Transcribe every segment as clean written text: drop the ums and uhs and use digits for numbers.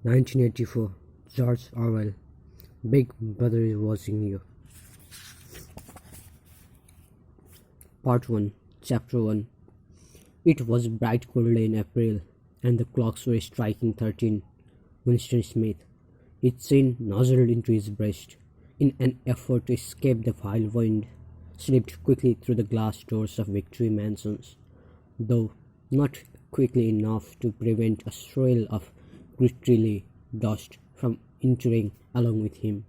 1984, George Orwell. Big Brother is watching you. Part 1, Chapter 1. It was bright cold day in April, and the clocks were striking 13. Winston Smith, his chin nuzzled into his breast, in an effort to escape the vile wind, slipped quickly through the glass doors of Victory Mansions, though not quickly enough to prevent a swirl of gritty dust from entering along with him.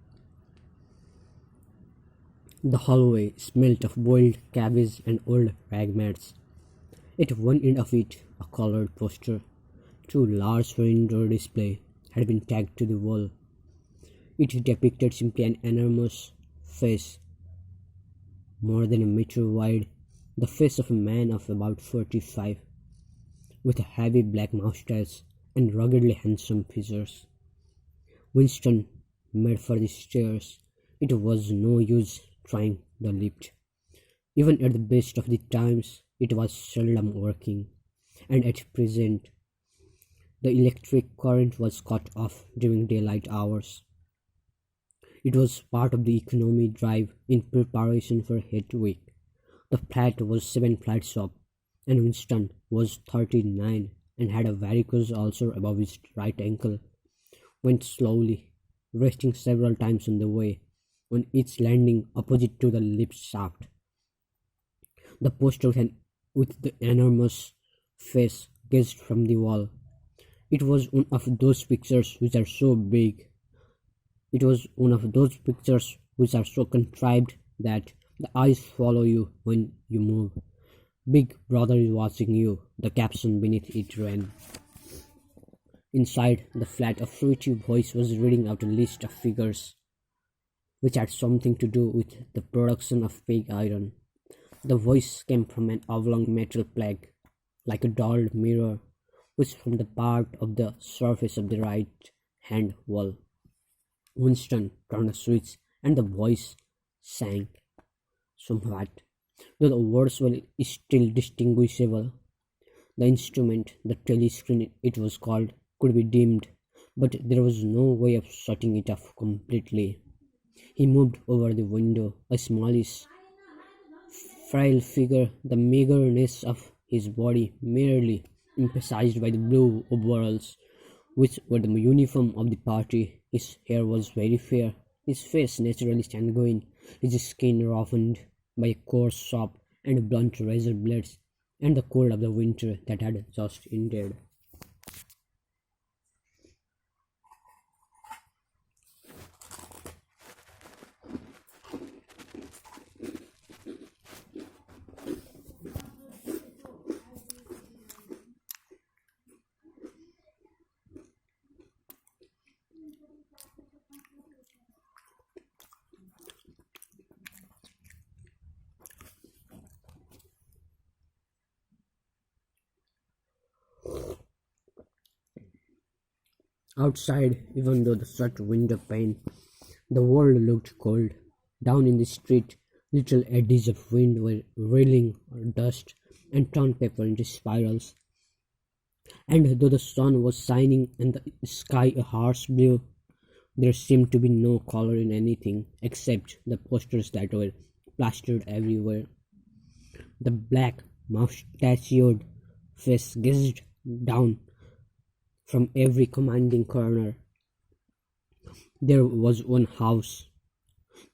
The hallway smelt of boiled cabbage and old rag mats. At one end of it, a colored poster, too large for indoor display, had been tacked to the wall. It depicted simply an enormous face, more than a meter wide, the face of a man of about 45, with a heavy black moustache and ruggedly handsome features. Winston made for the stairs. It was no use trying the lift. Even at the best of the times, it was seldom working, and at present, the electric current was cut off during daylight hours. It was part of the economy drive in preparation for Heat Week. The flat was 7 flights up, and Winston was 39 and had a varicose ulcer above his right ankle. Went slowly, resting several times on the way, on each landing opposite to the lift shaft. The poster with the enormous face gazed from the wall. It was one of those pictures which are so big. It was one of those pictures which are so contrived that the eyes follow you when you move. Big Brother is watching you, the caption beneath it ran. Inside the flat, a fruity voice was reading out a list of figures which had something to do with the production of pig iron. The voice came from an oblong metal plate, like a dulled mirror, which formed the part of the surface of the right-hand wall. Winston turned a switch, and the voice sank somewhat, though the words were still distinguishable. The instrument, the telescreen it was called, could be dimmed, but there was no way of shutting it off completely. He moved over the window, a smallish, frail figure, the meagerness of his body merely emphasized by the blue overalls, which were the uniform of the party. His hair was very fair, his face naturally sanguine, his skin roughened by a coarse sharp and blunt razor blades, and the cold of the winter that had just ended. Outside, even though the shut window pane, the world looked cold. Down in the street, little eddies of wind were reeling dust and turned paper into spirals. And though the sun was shining and the sky a harsh blue, there seemed to be no color in anything except the posters that were plastered everywhere. The black, mustachioed face gazed down from every commanding corner. There was one house.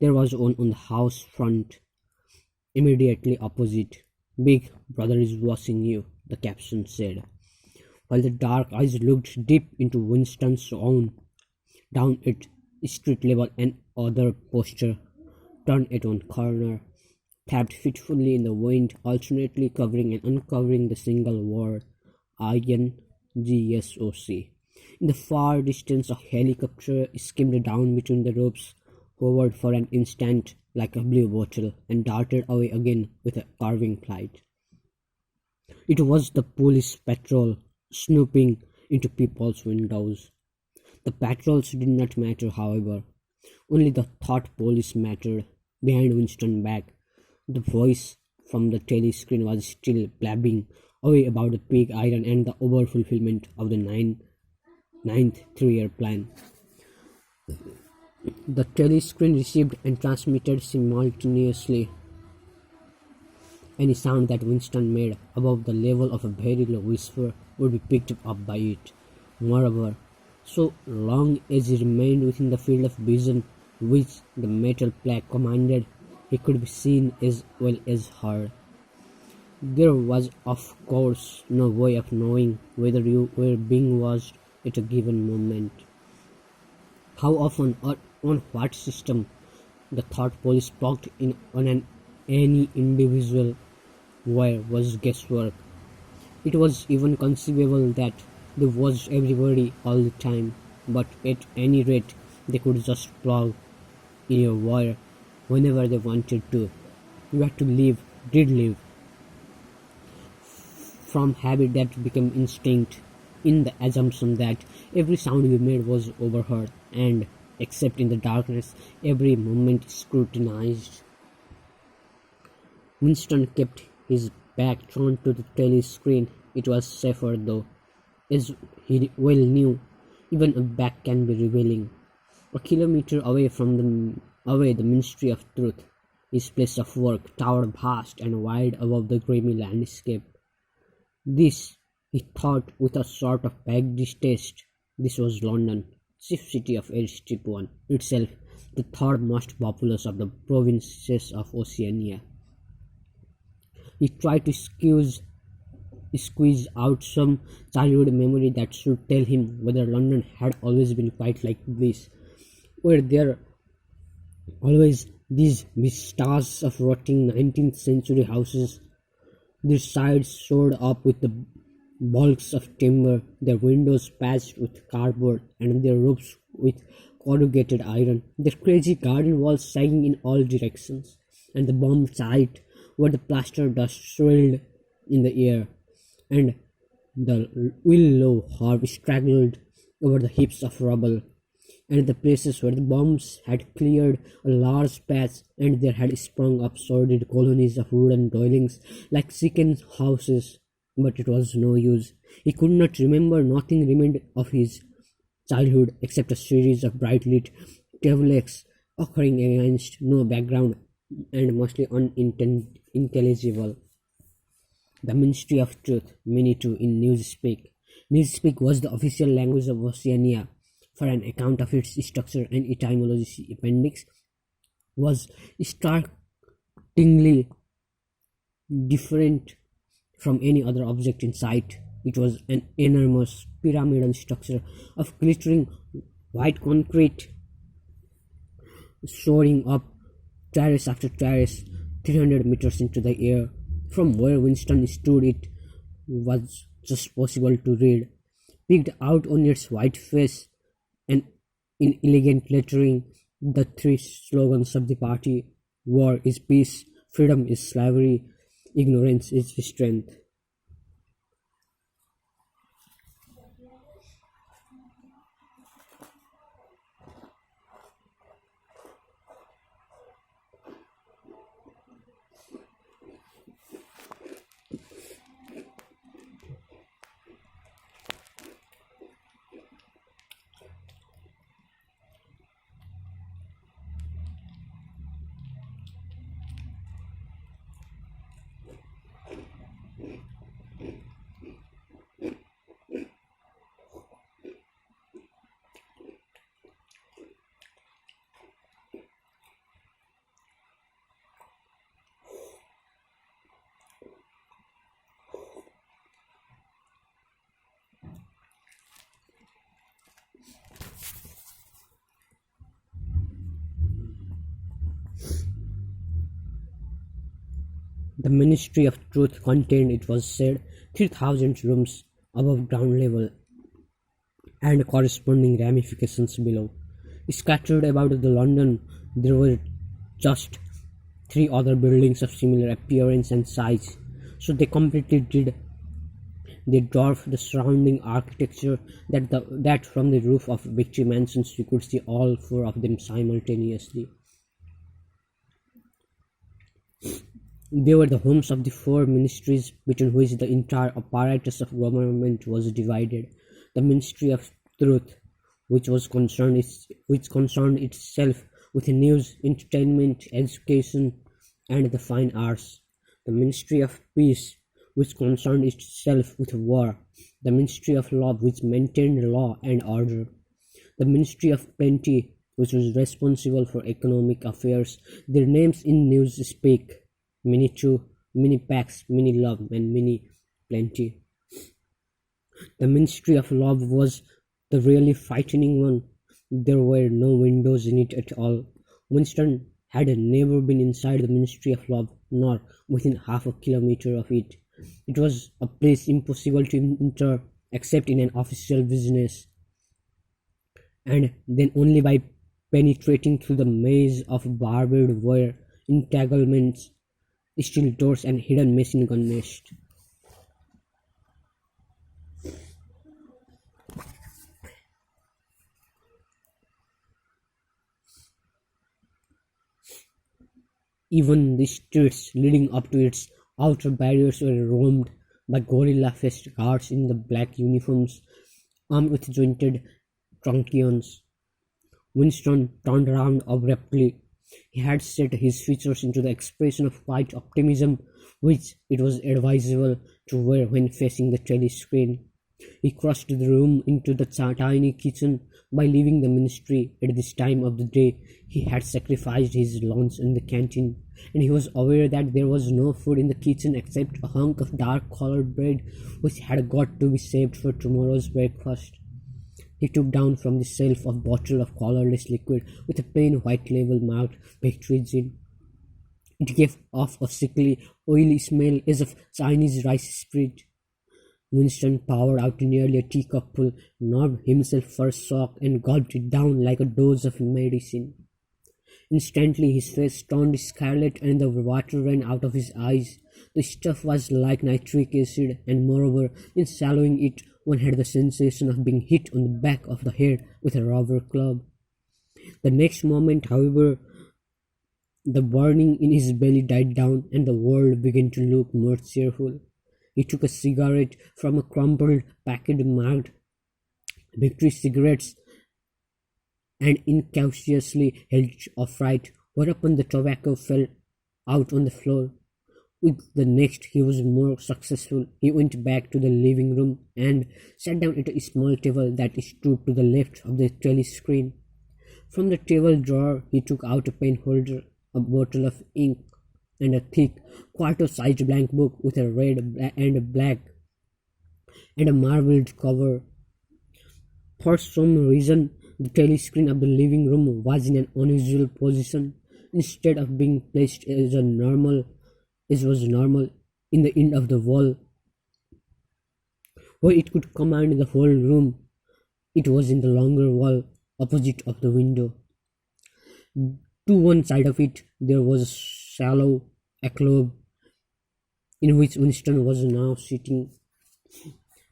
There was one on the house front, immediately opposite. Big Brother is watching you, the caption said, while the dark eyes looked deep into Winston's own. Down at street level, another poster, turned at one corner, tapped fitfully in the wind, alternately covering and uncovering the single word, INGSOC. In the far distance, a helicopter skimmed down between the ropes, hovered for an instant like a blue bottle, and darted away again with a curving flight. It was the police patrol snooping into people's windows. The patrols did not matter, however. Only the thought police mattered. Behind Winston's back, the voice from the telescreen was still blabbing away about the pig iron and the overfulfillment of the 9 ninth three-year plan. The telescreen received and transmitted simultaneously any sound that Winston made above the level of a very low whisper would be picked up by it. Moreover, so long as he remained within the field of vision which the metal plaque commanded, he could be seen as well as heard. There was, of course, no way of knowing whether you were being watched at a given moment. How often or on what system the thought police talked in on any individual wire was guesswork. It was even conceivable that they watched everybody all the time, but at any rate they could just plug in your wire whenever they wanted to. You had to did live. From habit that became instinct, in the assumption that every sound you made was overheard and, except in the darkness, every movement scrutinized. Winston kept his back turned to the telescreen. It was safer though, as he well knew. Even a back can be revealing. A kilometer away the Ministry of Truth, his place of work, towered vast and wide above the grimy landscape. This, he thought with a sort of vague distaste, this was London, chief city of Airstrip 1, itself the third most populous of the provinces of Oceania. He tried to squeeze out some childhood memory that should tell him whether London had always been quite like this. Were there always these vistas of rotting 19th century houses, their sides shored up with the bulks of timber, their windows patched with cardboard, and their roofs with corrugated iron, their crazy garden walls sagging in all directions, and the bomb site where the plaster dust swirled in the air, and the willow harp straggled over the heaps of rubble, and the places where the bombs had cleared a large patch and there had sprung up sordid colonies of wooden dwellings like chicken houses. But it was no use. He could not remember. Nothing remained of his childhood except a series of bright lit tablets occurring against no background and mostly unintelligible. The Ministry of Truth, Minitu in Newspeak. Newspeak was the official language of Oceania. For an account of its structure and etymology, appendix was startlingly different from any other object in sight. It was an enormous pyramidal structure of glittering white concrete, soaring up terrace after terrace, 300 meters into the air. From where Winston stood, it was just possible to read, picked out on its white face and in elegant lettering, the three slogans of the party: war is peace, freedom is slavery, ignorance is strength. The Ministry of Truth contained, it was said, 3,000 rooms above ground level and corresponding ramifications below. Scattered about the London, there were just 3 other buildings of similar appearance and size, so they completely did they dwarfed the surrounding architecture that from the roof of victory mansions you could see all 4 of them simultaneously. They were the homes of the 4 ministries between which the entire apparatus of government was divided. The Ministry of truth, which concerned itself with news, entertainment, education, and the fine arts; the Ministry of Peace, which concerned itself with war; the Ministry of Love, which maintained law and order; the Ministry of Plenty, which was responsible for economic affairs. Their names in news speak: many true, many packs, many love, and many plenty. The Ministry of Love was the really frightening one. There were no windows in it at all. Winston had never been inside the Ministry of Love, nor within half a kilometre of it. It was a place impossible to enter except in an official business, and then only by penetrating through the maze of barbed wire entanglements, steel doors, and hidden machine gun nests. Even the streets leading up to its outer barriers were roamed by gorilla-faced guards in the black uniforms, armed with jointed truncheons. Winston turned round abruptly. He had set his features into the expression of quiet optimism which it was advisable to wear when facing the telescreen. He crossed the room into the tiny kitchen. By leaving the ministry at this time of the day, he had sacrificed his lunch in the canteen, and he was aware that there was no food in the kitchen except a hunk of dark-coloured bread which had got to be saved for tomorrow's breakfast. He took down from the shelf a bottle of colourless liquid with a plain white label marked Victory Gin. It gave off a sickly, oily smell as of Chinese rice spread. Winston poured out nearly a teacupful, knobbed himself for a shock, and gulped it down like a dose of medicine. Instantly his face turned scarlet and the water ran out of his eyes. The stuff was like nitric acid, and moreover, in swallowing it, one had the sensation of being hit on the back of the head with a rubber club. The next moment, however, the burning in his belly died down, and the world began to look more cheerful. He took a cigarette from a crumpled packet marked Victory cigarettes and incautiously held it upright, whereupon the tobacco fell out on the floor. With the next he was more successful. He went back to the living room and sat down at a small table that stood to the left of the telescreen. From the table drawer he took out a pen holder, a bottle of ink, and a thick, quarto-sized blank book with a red and a black and a marbled cover. For some reason, the telescreen of the living room was in an unusual position. Instead of being placed as was normal in the end of the wall, where it could command the whole room, it was in the longer wall opposite of the window. To one side of it there was a shallow alcove in which Winston was now sitting,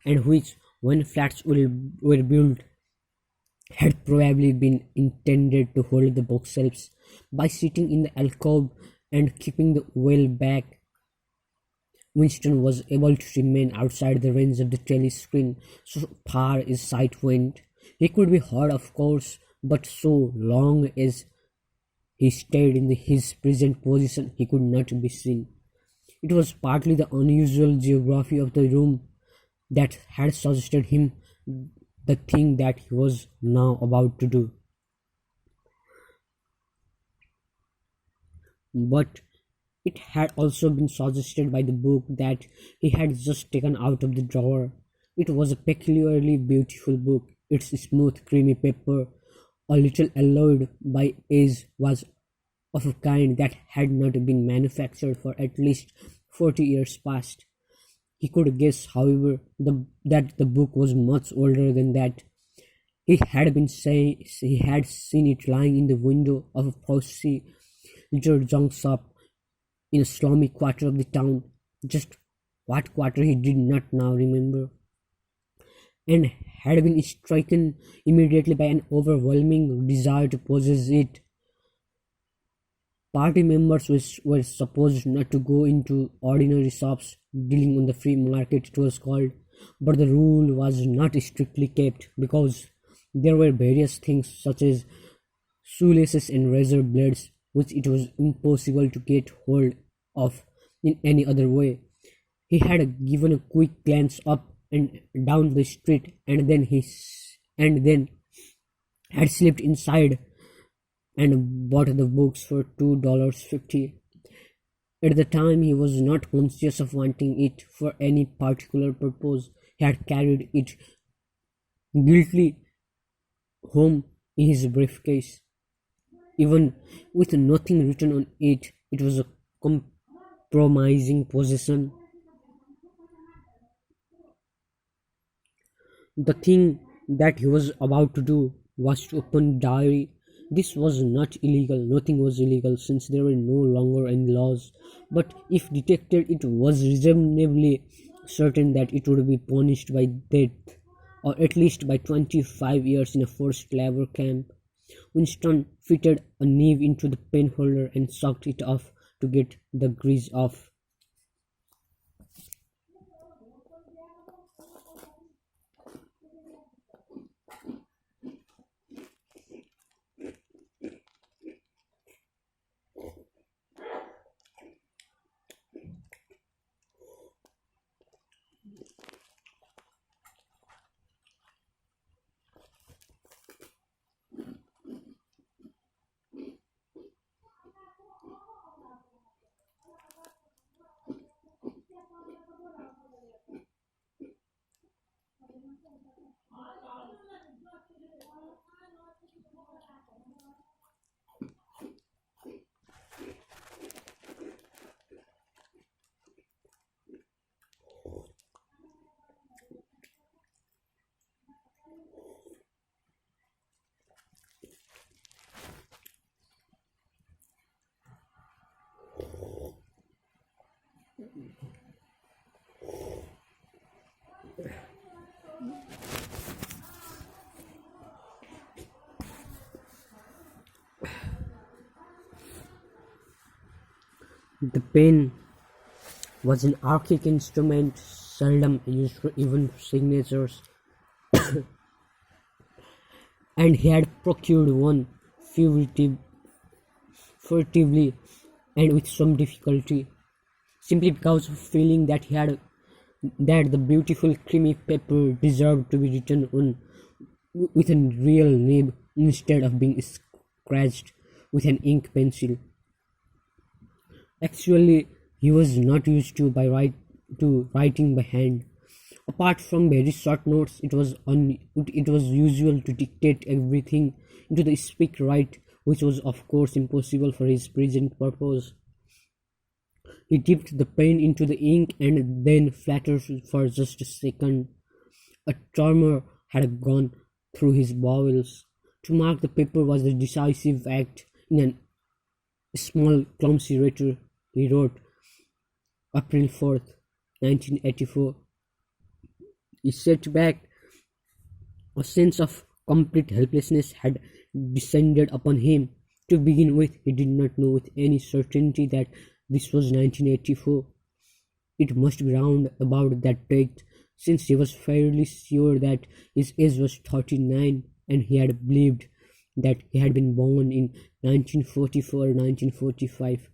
and which, when flats were built, had probably been intended to hold the bookshelves. By sitting in the alcove and keeping the well back, Winston was able to remain outside the range of the telescreen so far as sight went. He could be heard, of course, but so long as he stayed in his present position, he could not be seen. It was partly the unusual geography of the room that had suggested him the thing that he was now about to do. But it had also been suggested by the book that he had just taken out of the drawer. It was a peculiarly beautiful book. Its smooth, creamy paper, a little alloyed by age, was of a kind that had not been manufactured for at least 40 years past. He could guess, however, that the book was much older than that. He had seen it lying in the window of a poshy little junk shop in a slummy quarter of the town. Just what quarter he did not now remember, and had been stricken immediately by an overwhelming desire to possess it. Party members were supposed not to go into ordinary shops dealing on the free market, it was called, but the rule was not strictly kept, because There were various things such as shoelaces and razor blades which it was impossible to get hold of in any other way. He had given a quick glance up and down the street, and then had slipped inside and bought the books for $2.50. At the time he was not conscious of wanting it for any particular purpose. He had carried it guiltily home in his briefcase. Even with nothing written on it, it was a compromising possession. The thing that he was about to do was to open the diary. This was not illegal, nothing was illegal since there were no longer any laws, but if detected, it was reasonably certain that it would be punished by death, or at least by 25 years in a forced labor camp. Winston fitted a nib into the pen holder and sucked it off to get the grease off. The pen was an archaic instrument seldom used for even signatures, and he had procured one furtively and with some difficulty, simply because of feeling that the beautiful creamy paper deserved to be written on with a real nib instead of being scratched with an ink pencil. Actually, he was not used to writing by hand. Apart from very short notes, it was usual to dictate everything into the speak right, which was of course impossible for his present purpose. He dipped the pen into the ink and then flattered for just a second. A tremor had gone through his bowels. To mark the paper was the decisive act. In a small clumsy letter he wrote, April 4th, 1984. He sat back. A sense of complete helplessness had descended upon him. To begin with, he did not know with any certainty that this was 1984. It must be round about that date, since he was fairly sure that his age was 39, and he had believed that he had been born in 1944 or 1945.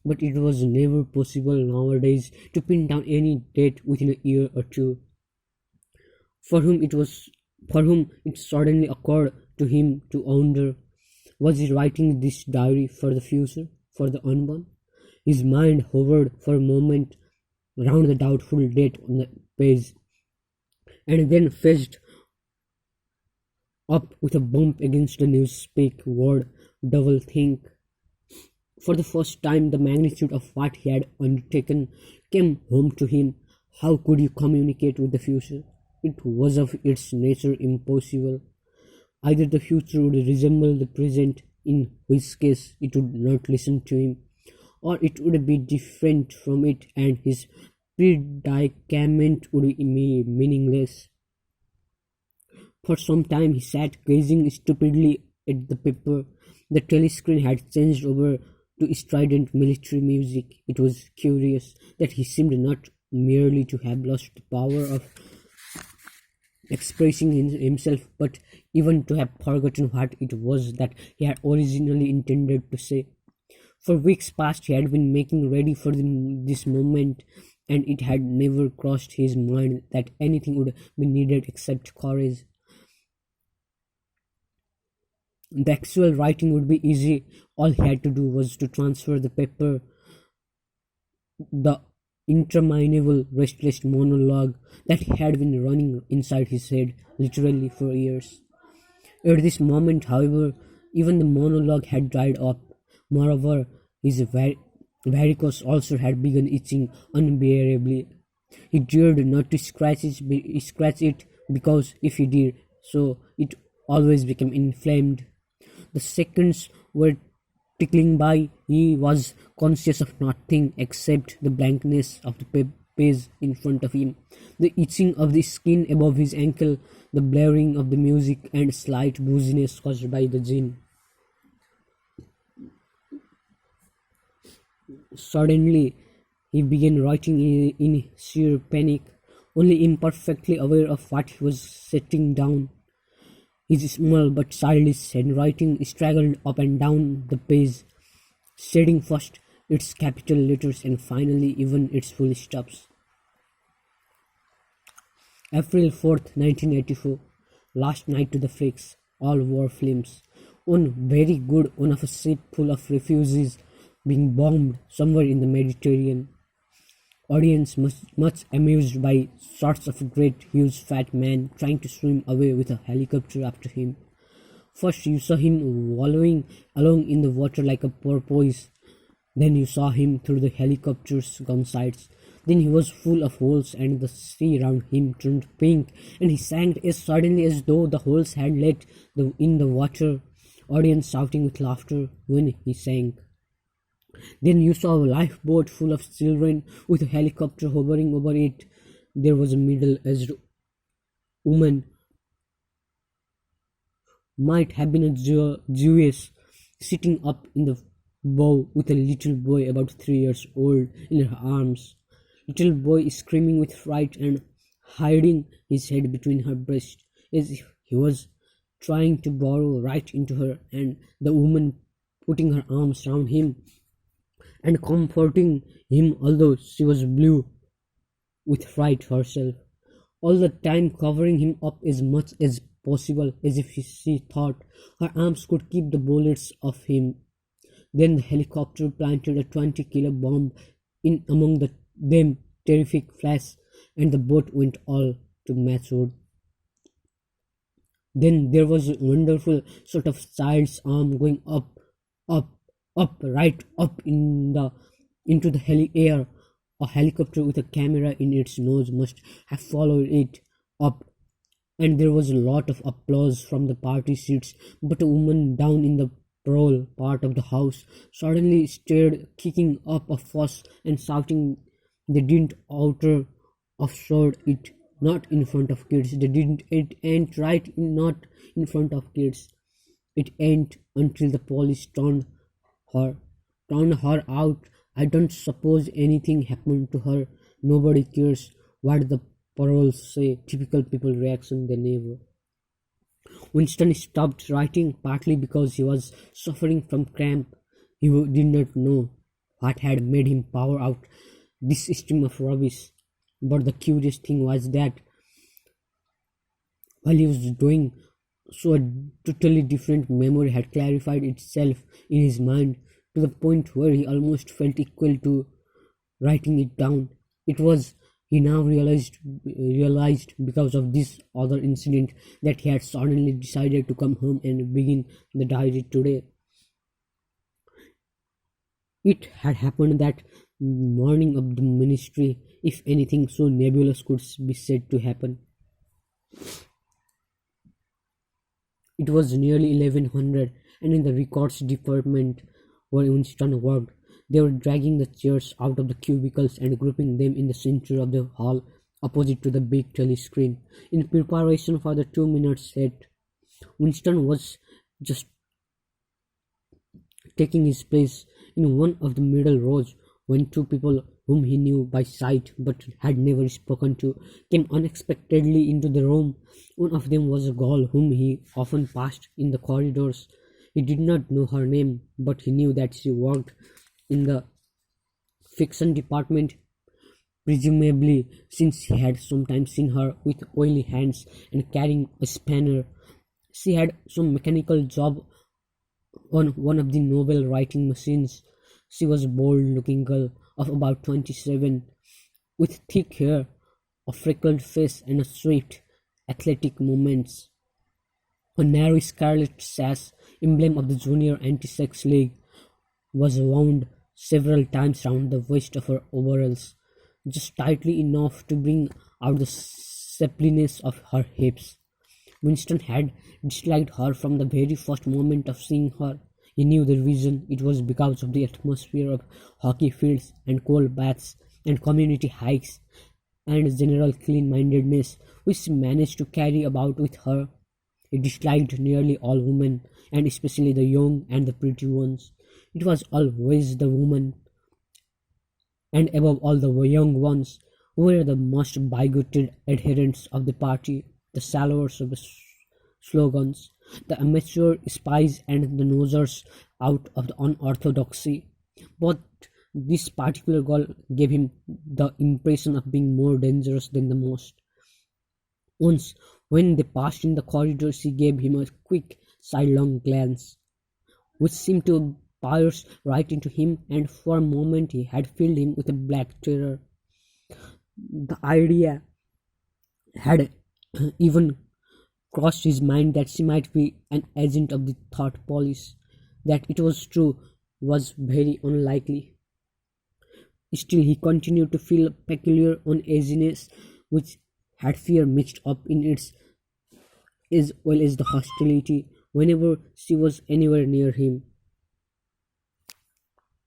But it was never possible nowadays to pin down any date within a year or two. For whom it suddenly occurred to him to wonder, was he writing this diary for the future, for the unborn? His mind hovered for a moment round the doubtful date on the page, and then fizzed up with a bump against the newspeak word double think. For the first time, the magnitude of what he had undertaken came home to him. How could you communicate with the future? It was of its nature impossible. Either the future would resemble the present, in which case it would not listen to him, or it would be different from it, and his predicament would be meaningless. For some time he sat gazing stupidly at the paper. The telescreen had changed over to strident military music. It was curious that he seemed not merely to have lost the power of expressing himself, but even to have forgotten what it was that he had originally intended to say. For weeks past, he had been making ready for this moment, and it had never crossed his mind that anything would be needed except courage. The actual writing would be easy. All he had to do was to transfer the paper, the interminable, restless monologue that had been running inside his head literally for years. At this moment, however, even the monologue had dried up. Moreover, his varicose ulcer had begun itching unbearably. He dared not to scratch it because if he did so, it always became inflamed. The seconds were tickling by. He was conscious of nothing except the blankness of the page in front of him, the itching of the skin above his ankle, the blaring of the music, and slight wooziness caused by the gin. Suddenly, he began writing in sheer panic, only imperfectly aware of what he was setting down. His small but childish handwriting straggled up and down the page, shading first its capital letters and finally even its full stops. April 4th, 1984. Last night to the freaks. All war films. One very good one of a ship full of refugees being bombed somewhere in the Mediterranean. Audience much amused by shots of a great huge fat man trying to swim away with a helicopter after him. First you saw him wallowing along in the water like a porpoise. Then you saw him through the helicopter's gun sights. Then he was full of holes and the sea round him turned pink and he sank as suddenly as though the holes had let in the water. Audience shouting with laughter when he sank. Then you saw a lifeboat full of children with a helicopter hovering over it. There was a middle-aged woman, might have been a Jewess, sitting up in the bow with a little boy about 3 years old in her arms. Little boy is screaming with fright and hiding his head between her breasts as if he was trying to burrow right into her, and the woman putting her arms round him and comforting him although she was blue with fright herself, all the time covering him up as much as possible as if she thought her arms could keep the bullets off him. Then the helicopter planted a 20-kilo bomb in among them, terrific flash, and the boat went all to matchwood. Then there was a wonderful sort of child's arm going up, up, up, right up into the air. A helicopter with a camera in its nose must have followed it up, and there was a lot of applause from the party seats. But a woman down in the prowl part of the house suddenly started kicking up a fuss and shouting they didn't outer offshore it, not in front of kids. They didn't, it ain't right, not in front of kids. It ain't until the police her turned her out. I don't suppose anything happened to her. Nobody cares what the paroles say. Typical people reaction they never. Winston stopped writing partly because he was suffering from cramp. He did not know what had made him pour out this stream of rubbish. But the curious thing was that while he was doing so, a totally different memory had clarified itself in his mind to the point where he almost felt equal to writing it down. It was, he now realized because of this other incident that he had suddenly decided to come home and begin the diary today. It had happened that morning of the ministry, if anything so nebulous could be said to happen. It was nearly 1100, and in the records department where Winston worked, they were dragging the chairs out of the cubicles and grouping them in the center of the hall opposite to the big telescreen in preparation for the 2-minute set. Winston was just taking his place in one of the middle rows when two people whom he knew by sight but had never spoken to, came unexpectedly into the room. One of them was a girl whom he often passed in the corridors. He did not know her name, but he knew that she worked in the fiction department, presumably since he had sometimes seen her with oily hands and carrying a spanner. She had some mechanical job on one of the novel writing machines. She was a bold-looking girl of about 27, with thick hair, a freckled face, and a swift, athletic movements. A narrow scarlet sash, emblem of the Junior Anti-Sex League, was wound several times round the waist of her overalls, just tightly enough to bring out the shapeliness of her hips. Winston had disliked her from the very first moment of seeing her. He knew the reason. It was because of the atmosphere of hockey fields and cold baths and community hikes and general clean-mindedness which she managed to carry about with her. He disliked nearly all women, and especially the young and the pretty ones. It was always the women, and above all the young ones, who were the most bigoted adherents of the party, the salvers of the slogans, the amateur spies and the nosers out of the unorthodoxy. But this particular girl gave him the impression of being more dangerous than the most. Once, when they passed in the corridor, she gave him a quick, sidelong glance, which seemed to pierce right into him, and for a moment he had filled him with a black terror. The idea had even crossed his mind that she might be an agent of the thought police. That it was true was very unlikely. Still, he continued to feel a peculiar uneasiness which had fear mixed up in it as well as the hostility whenever she was anywhere near him.